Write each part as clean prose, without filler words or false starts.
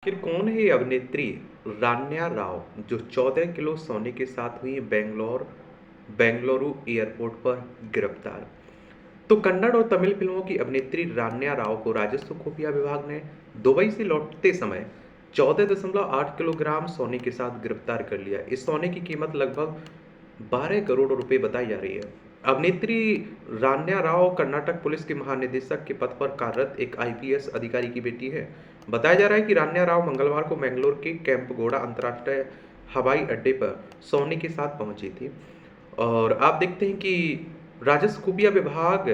आखिर कौन है ये अभिनेत्री रान्या राव जो 14 किलो सोने के साथ हुई बेंगलुरु एयरपोर्ट पर गिरफ्तार। तो कन्नड़ और तमिल फिल्मों की अभिनेत्री रान्या राव को राजस्व खुफिया विभाग ने दुबई से लौटते समय 14.8 किलोग्राम सोने के साथ गिरफ्तार कर लिया। इस सोने की कीमत लगभग 12 करोड़ रुपए बताई जा रही है। अभिनेत्री रान्या राव कर्नाटक पुलिस के महानिदेशक के पद पर कार्यरत एक आईपीएस अधिकारी की बेटी है। बताया जा रहा है कि रान्या राव मंगलवार को मैंगलोर के कैंपगोड़ा अंतर्राष्ट्रीय हवाई अड्डे पर सोने के साथ पहुंची थी। और आप देखते हैं कि राजस्व खुफिया विभाग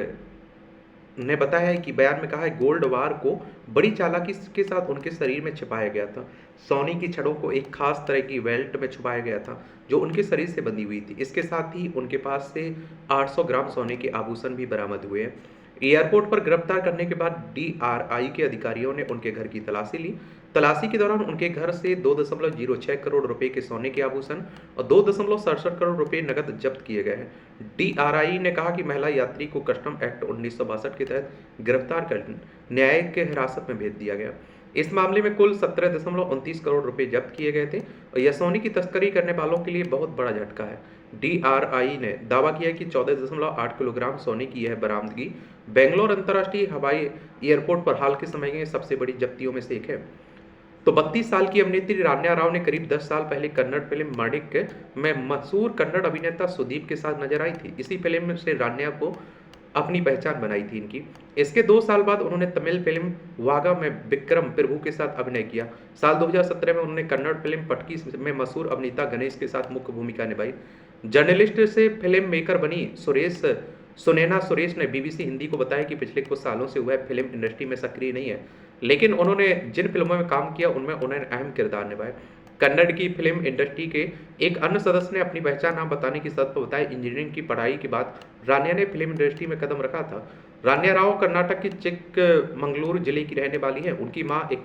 ने बताया है कि बयान में कहा है गोल्ड बार को बड़ी चालाकी के साथ उनके शरीर में छिपाया गया था। सोने की छड़ों को एक खास तरह की बेल्ट में छुपाया गया था जो उनके शरीर से बंधी हुई थी। इसके साथ ही उनके पास से 800 ग्राम सोने के आभूषण भी बरामद हुए हैं। एयरपोर्ट पर गिरफ्तार करने के बाद डीआरआई के अधिकारियों ने उनके घर की तलाशी ली। तलाशी के दौरान उनके घर से 2.06 करोड़ रुपए के सोने के आभूषण और 2.67 करोड़ रुपए नकद जब्त किए गए हैं। डीआरआई ने कहा कि महिला यात्री को कस्टम एक्ट 1962 के तहत गिरफ्तार कर न्यायिक हिरासत में भेज दिया गया। इस मामले में कुल 17.29 करोड़ रुपए जब्त किए गए थे और यह सोने की तस्करी करने वालों के लिए बहुत बड़ा झटका है। डीआरआई ने दावा किया कि 14.8 किलोग्राम सोने की यह बरामदगी बेंगलोर अंतर्राष्ट्रीय हवाई एयरपोर्ट पर हाल के समय में सबसे बड़ी जब्तियों में से एक है। तो 32 साल की अभिनेत्री रान्या राव ने करीब 10 साल पहले कन्नड़ फिल्म माणिक में मशहूर कन्नड़ अभिनेता सुदीप के साथ नजर आई थी। इसी फिल्म से रान्या को अपनी पहचान बनाई थी इनकी। इसके 2 साल बाद उन्होंने तमिल फिल्म वागा में विक्रम प्रभु के साथ अभिनय किया। साल 2017 में उन्होंने कन्नड़ फिल्म पटकी में मशहूर अभिनेता गणेश के साथ मुख्य भूमिका निभाई। जर्नलिस्ट से फिल्म मेकर बनी सुनैना सुरेश ने बीबीसी हिंदी को बताया कि पिछले कुछ सालों से वह फिल्म इंडस्ट्री में सक्रिय नहीं है, लेकिन उन्होंने जिन फिल्मों में काम किया उनमें उन्होंने अहम किरदार निभाए। कन्नड़ की फिल्म इंडस्ट्री के एक अन्य सदस्य ने अपनी पहचान ना बताने की शर्त पर बताया इंजीनियरिंग की पढ़ाई के बाद रान्या ने फिल्म इंडस्ट्री में कदम रखा था। रान्या राव कर्नाटक के चिकमंगलुरु जिले की रहने वाली है। उनकी मां एक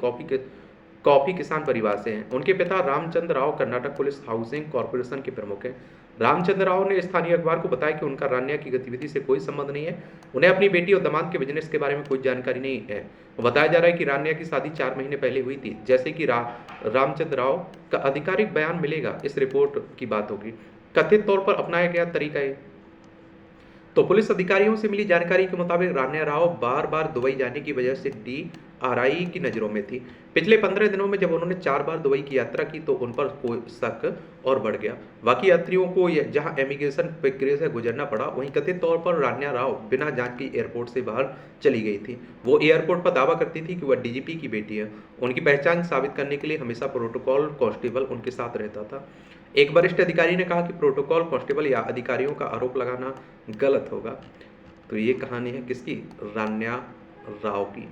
कॉफी किसान परिवार से हैं। उनके पिता Ramchandra Rao Karnataka police housing corporation के प्रमुख हैं। रामचंद्र राव ने स्थानीय अखबार को बताया कि उनका रान्या की गतिविधि से कोई संबंध नहीं है। उन्हें अपनी बेटी और दामाद के बिजनेस के बारे में कोई जानकारी नहीं है। बताया जा रहा है कि रान्या की शादी 4 महीने पहले हुई थी। जैसे कि रामचंद्र राव का आधिकारिक बयान मिलेगा, इस रिपोर्ट की बात होगी। कथित तौर पर अपनाया गया तरीका है। तो पुलिस अधिकारियों से मिली जानकारी के मुताबिक रान्या राव बार बार दुबई जाने की वजह से डीआरआई की नज़रों में थी। पिछले 15 दिनों में जब उन्होंने 4 बार दुबई की यात्रा की तो उन पर कोई शक और बढ़ गया। बाकी यात्रियों को जहां इमिग्रेशन प्रक्रिया से गुजरना पड़ा, वहीं कथित तौर पर रान्या राव बिना जांच के एयरपोर्ट से बाहर चली गई थी। वो एयरपोर्ट पर दावा करती थी कि वह डीजीपी की बेटी है। उनकी पहचान साबित करने के लिए हमेशा प्रोटोकॉल कांस्टेबल उनके साथ रहता था। एक वरिष्ठ अधिकारी ने कहा कि प्रोटोकॉल कांस्टेबल या अधिकारियों का आरोप लगाना गलत होगा। तो ये कहानी है किसकी? रान्या राव की।